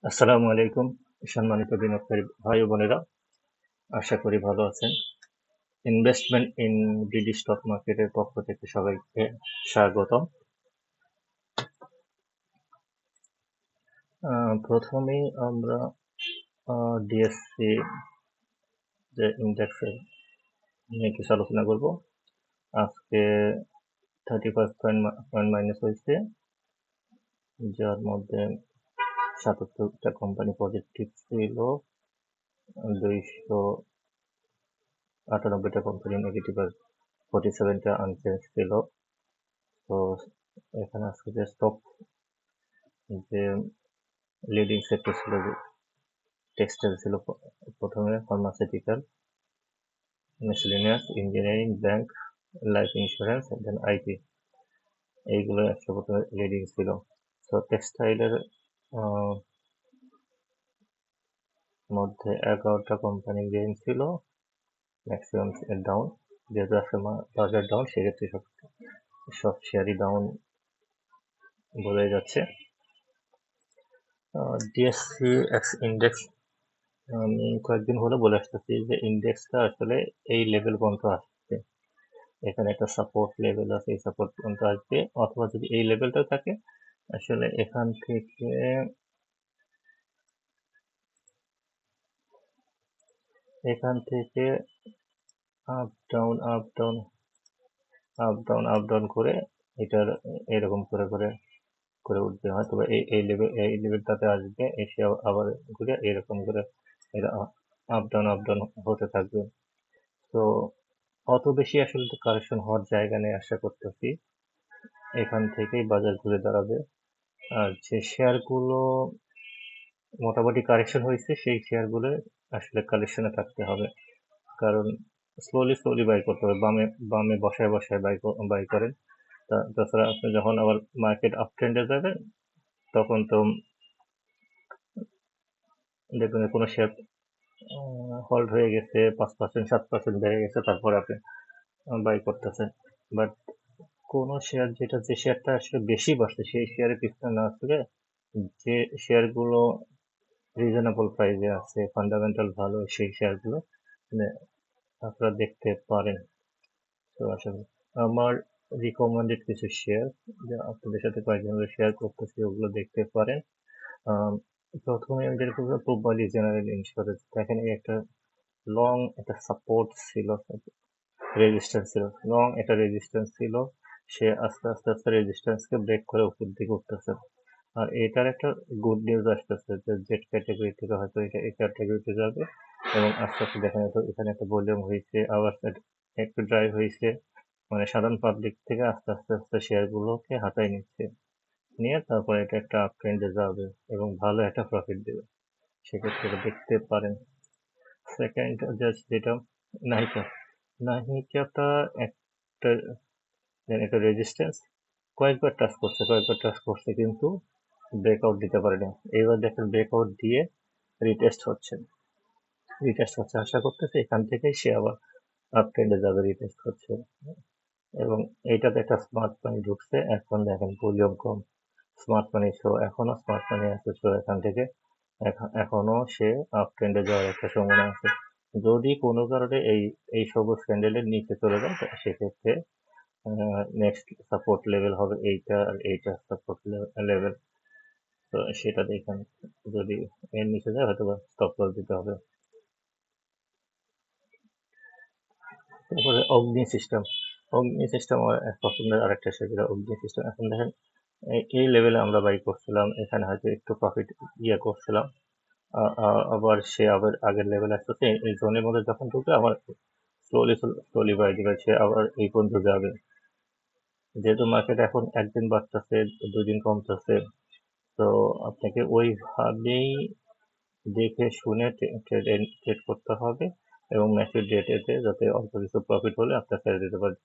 আসসালামু আলাইকুম সম্মানিত বিনিয়োগকারী ভাই ও বোনেরা, আশা করি ভালো আছেন। ইনভেস্টমেন্ট ইন বিডি স্টক মার্কেটের পক্ষ থেকে সবাইকে স্বাগতম। প্রথমেই আমরা ডিএসসি যে ইন্ডেক্সের নিয়ে কিছু আলোচনা করব। আজকে 35 পয়েন্ট মাইনাস হয়েছে, যার মধ্যে 77টা কোম্পানি পজিটিভ ছিল, 298টা কোম্পানি নেগেটিভ আর 47টা আনচেঞ্জ ছিল। তো এখানে আজকে যে স্টক যে লিডিং সেক্টর ছিল, যে টেক্সটাইল ছিল প্রথমে, pharmaceutical, miscellaneous, engineering, bank, life insurance, then IT, এইগুলো একশো প্রথমে লিডিং ছিল। তো টেক্সটাইলের মধ্যে 11টা কোম্পানি গেইন ছিল, ম্যাক্সিমাম ডাউন। যেহেতু আজকে বাজার ডাউন, সেক্ষেত্রে সব শেয়ারই ডাউন বোঝাই যাচ্ছে। ডিএসসি ইন্ডেক্স আমি কয়েকদিন হলে বলে আসতেছি যে ইন্ডেক্সটা আসলে এই লেভেল পর্যন্ত আসছে। এখানে একটা সাপোর্ট লেভেল আছে, এই সাপোর্ট পর্যন্ত আসবে, অথবা যদি এই লেভেলটা থাকে আসলে এখান থেকে up down up down up down up down করে এটার এরকম করে করে করে উঠবে, হয়তো এই লেভেলটাতে আসবে, এসে আবার ঘুরে এরকম করে এটা আপ ডাউন হতে থাকবে। তো অত বেশি আসলে তো কারেকশন হওয়ার জায়গা নেই আশা করতেছি, এখান থেকেই বাজার ঘুরে দাঁড়াবে। আর যে শেয়ারগুলো মোটামুটি কারেকশন হয়েছে, সেই শেয়ারগুলো আসলে কালেকশনে থাকতে হবে, কারণ স্লোলি বাই করতে হবে। বামে বামে বসায় বসায় বাই করেন। তাছাড়া আপনি যখন আবার মার্কেট আপ ট্রেন্ডে যাবেন, তখন তো দেখবেন যে কোনো শেয়ার হোল্ড হয়ে গেছে, 5% 7% বেড়ে গেছে, তারপরে আপনি বাই করতেছেন। বাট কোনো শেয়ার যে শেয়ারটা আসলে বেশি বাড়ছে, সেই শেয়ারের পিছনে না আসলে যে শেয়ারগুলো রিজনেবল প্রাইসে আছে, ফান্ডামেন্টাল ভালো, সেই শেয়ারগুলো মানে আপনারা দেখতে পারেন। তো আসলে আমার রিকমেন্ডেড কিছু শেয়ার যা আপনাদের সাথে কয়েকজন শেয়ার করতেছি, ওগুলো দেখতে পারেন। আম, প্রথমে আমি যেটা করবো, পূবালী জেনারেল ইন্স্যুরেন্স। দেখেন, এই একটা লং একটা সাপোর্ট ছিল, রেজিস্ট্যান্স ছিল, লং একটা রেজিস্ট্যান্স ছিল। সে আস্তে আস্তে আস্তে রেজিস্ট্যান্সকে ব্রেক করে উপর দিকে উঠতেছে। আর এটার একটা গুড নিউজ আসতেছে যে জেড ক্যাটাগরি থেকে হয়তো এটা এই ক্যাটাগরিতে যাবে, এবং আস্তে আস্তে দেখা যেত এখানে একটা ভলিউম হয়েছে, আবার একটু ড্রাইভ হয়েছে, মানে সাধারণ পাবলিক থেকে আস্তে আস্তে আস্তে শেয়ারগুলোকে হাতায় নিচ্ছে, নিয়ে তারপরে এটা একটা আপ ট্রেন্ডে যাবে এবং ভালো একটা প্রফিট দেবে। সেক্ষেত্রে এটা দেখতে পারেন। সেকেন্ড জাস্ট যেটা, নাহিকা নাহিকাটা একটা একটা রেজিস্ট্যান্স কয়েকবার টাচ করছে, কিন্তু ব্রেকআউট দিতে পারেনি। এইবার দেখেন ব্রেকআউট দিয়ে রিটেস্ট হচ্ছে আশা করতেছে এখান থেকেই সে আবার আপ ট্রেন্ডে যাবে, রিটেস্ট হচ্ছে। এবং এইটাতে একটা স্মার্ট মানি ঢুকছে, এখন দেখেন ভলিউম কম, স্মার্ট মানি শো, এখনো স্মার্ট মানি আছে শো, এখান থেকে এখনো সে আপ ট্রেন্ডে যাওয়ার একটা সম্ভাবনা আছে। যদি কোনো কারণে এই সবুজ ক্যান্ডেলের নিচে চলে যায়, সেক্ষেত্রে নেক্সট সাপোর্ট লেভেল হবে এইটা, আর এইটা সাপোর্ট লেভেল। তো সেটা দেখেন, যদি এর নিচে যায় হয়তো স্টপ লস দিতে হবে। তারপরে অগ্নি সিস্টেম আমার এক পছন্দের আরেকটা শেয়ার, অগ্নি সিস্টেম। এখন দেখেন এই লেভেলে আমরা বাই করছিলাম, এখানে হয়তো একটু প্রফিট করছিলাম, আবার সে আবার আগের লেভেল আসতেছে, এই জোনের মধ্যে যখন ঢুকে আবার স্লোলি বাই দিবে, সে আবার এই পর্যন্ত যাবে। যেহেতু মার্কেট এখন একদিন বাড়তেছে, দুই দিন কমতেছে, তো আপনাকে ওইভাবেই দেখে শুনে ট্রেড করতে হবে, এবং ম্যাচুর ডেটেতে যাতে অল্প কিছু প্রফিট হলে আপনার ছেড়ে দিতে পারে,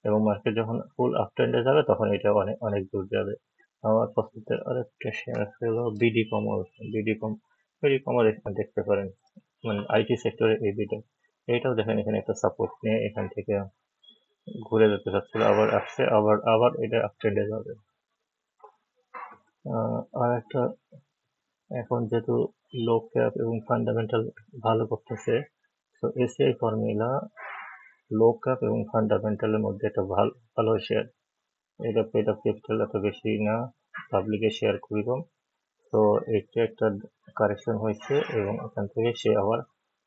এবং মার্কেট যখন ফুল আপ ট্রেন্ডে যাবে তখন এটা অনেক অনেক দূর যাবে। আমার পছন্দের আরেকটা শেয়ার হলো বিডি কমার এখানে দেখতে পারেন, মানে আইটি সেক্টরে এই দুইটা। এইটাও দেখেন এখানে একটা সাপোর্ট নিয়ে এখান থেকে ঘুরে যেতে চাচ্ছিল, আবার আসছে, আবার আবার এটা আপ ট্রেন্ডে যাবে। আর এখন যেহেতু লো ক্যাপ এবং ফান্ডামেন্টাল ভালো করতেছে, তো এসিআই ফর্মুলা লো ক্যাপ এবং ফান্ডামেন্টালের মধ্যে একটা ভালো ভালো শেয়ার। এটা পেড অফ ক্যাপিটাল এত বেশি না, পাবলিকের শেয়ার খুবই কম। তো এটা একটা কারেকশন হয়েছে এবং এখান থেকে সে আবার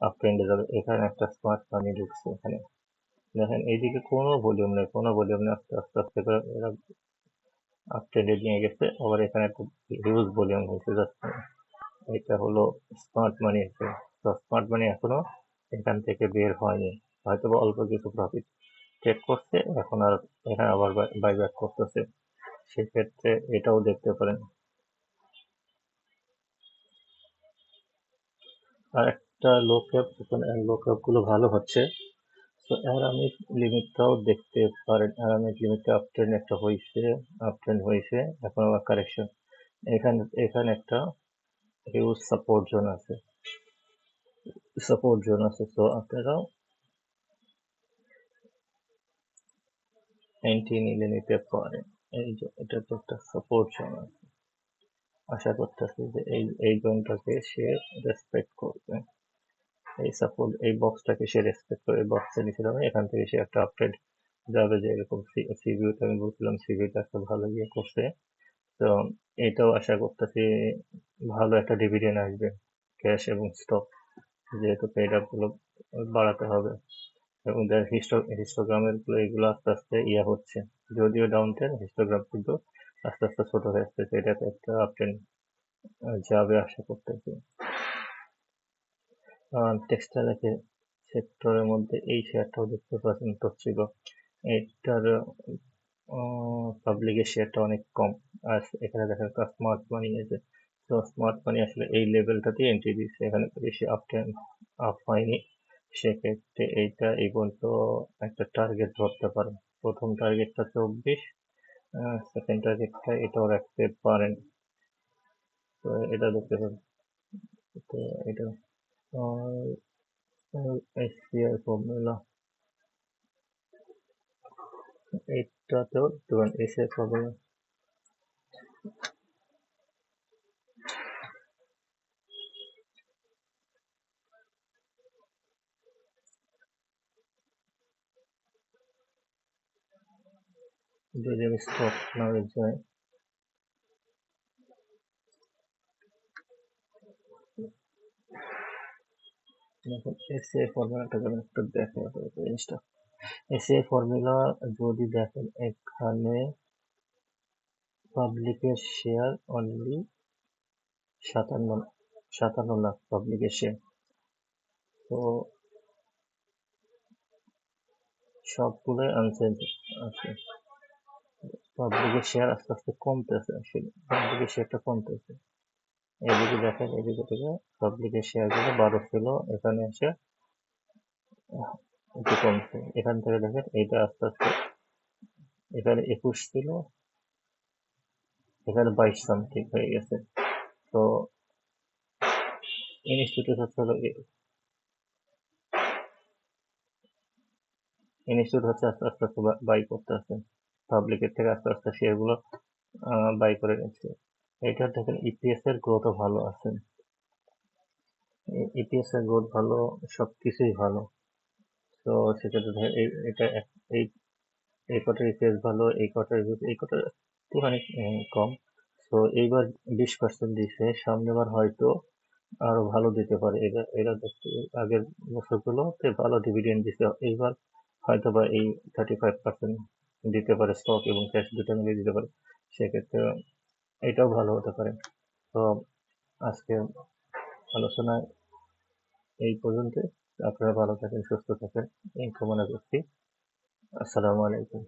আপ ট্রেন্ডে যাবে। এখানে একটা স্মার্ট মানি ঢুকছে। এখানে দেখেন এইদিকে কোনো ভলিউম নেই, কোনো ভলিউম নেই, আস্তে আস্তে আস্তে করে এরা আপ ট্রেন্ডে নিয়ে গেছে। আবার এখানে একটা হিউজ ভলিউম হয়েছে জাস্ট। এটা হলো স্মার্ট মানি। তো স্মার্ট মানি এখনো এখান থেকে বের হয়নি, হয়তো বা অল্প কিছু প্রফিট টেক করছে, এখন আর এখানে আবার বাইব্যাক করতেছে। সেক্ষেত্রে এটাও দেখতে পারেন। আর একটা লো ক্যাপ, এখন লো ক্যাপ গুলো ভালো হচ্ছে, তো অ্যারামিক লিমিটটাও দেখতে পারেন। অ্যারামিক লিমিটটা আপ ট্রেন্ড একটা হয়েছে, আপ ট্রেন্ড হয়েছে, এখন আবার কারেকশন। এখানে এখানে একটা হিউজ সাপোর্ট জোন আছে, তো আপনারা এন্ট্রি নিলে নিতে পারেন। এই যে এটা তো একটা সাপোর্ট জোন আছে, আশা করতেছি যে এই জোনটাকে সে রেসপেক্ট করবে। এই সাপোর্ট, এই বক্সটাকে সে রেসপেক্ট করে বক্সের নিচে যাবে, এখান থেকে সে একটা আপট্রেন্ড যাবে। যে এরকম সিভিউতে আমি বলছিলাম, সিভিউটা একটা ভালো ইয়ে করছে। তো এটাও আশা করতেছি ভালো একটা ডিভিডেন্ড আসবে, ক্যাশ এবং স্টক, যেহেতু পেড আপ গুলো বাড়াতে হবে এবং হিস্টোগ্রামের গুলো এগুলো আস্তে আস্তে ইয়ে হচ্ছে, যদিও ডাউন ট্রেন্ড, হিস্টোগ্রাম কিন্তু আস্তে আস্তে ছোট হয়ে আসতেছে। এটাতে একটা আপ ট্রেন্ড যাবে আশা করতেছি। টেক্সটাইল সেক্টরের মধ্যে এই শেয়ারটাও দেখতে পাচ্ছেন তচ্ছিব। এটার পাবলিকের শেয়ারটা অনেক কম। আর এখানে দেখা একটা স্মার্ট মানি আছে, তো স্মার্ট মানি আসলে এই লেভেলটাতে এন্ট্রি দিচ্ছে, এখানে বেশি আপ হয়নি। সেক্ষেত্রে এইটা এই পর্যন্ত একটা টার্গেট ধরতে পারেন। প্রথম টার্গেটটা 24, সেকেন্ড টার্গেটটা এটাও রাখতে পারেন। তো এটা দেখতে পারেন। তো এটা এসিআই ফর্মুলা, এইটাতেও ধরুন এসিআই ফর্মুলা যদি আমি স্টক না যাই, দেখুন এসিআই ফর্মুলাটা যেমন একটু দেখে জিনিসটা। এসিআই ফর্মুলা যদি দেখেন, এখানে পাবলিকের শেয়ার অনলি 57 লাখ পাবলিকের শেয়ার। তো সবগুলোই আনচেঞ্জ আছে। পাবলিকের শেয়ার আস্তে আস্তে কমতেছে, আসলে পাবলিকের শেয়ারটা কমতেছে। এদিকে দেখেন, এদিকে থেকে পাবলিকের শেয়ার গুলো 12 ছিল, এখানে এসে একটু কমছে। এখান থেকে দেখেন এইটা আস্তে আস্তে, এখানে 21 ছিল, এখানে 22 সামথিং হয়ে গেছে। তো ইনস্টিটিউট হচ্ছে হলো ইনস্টিটিউট হচ্ছে আস্তে আস্তে আস্তে বাই করতে আছে, পাবলিকের থেকে আস্তে আস্তে শেয়ার গুলো বাই করে নিচ্ছে। এটা দেখেন ইপিএস এর গ্রোথও ভালো আছে, ইপিএস এর গ্রোথ ভালো, সবকিছুই ভালো। তো সেক্ষেত্রে দেখেন এটা এই এই কটার ইপিএস ভালো, এই কটার একটুখানি কম। তো এইবার 20% দিছে, সামনেবার হয়তো আরো ভালো দিতে পারে। এরা এরা দেখতে আগের বছরগুলোতে ভালো ডিভিডেন্ড দিছে, এইবার হয়তো বা এই 35% দিতে পারে, স্টক এবং ক্যাশ দুটো মিলিয়ে দিতে পারে। সেক্ষেত্রে এটাও ভালো হতে পারে। তো আজকে আলোচনা এই পর্যন্ত। আপনারা ভালো থাকেন, সুস্থ থাকেন এই কামনা করছি। আসসালামু আলাইকুম।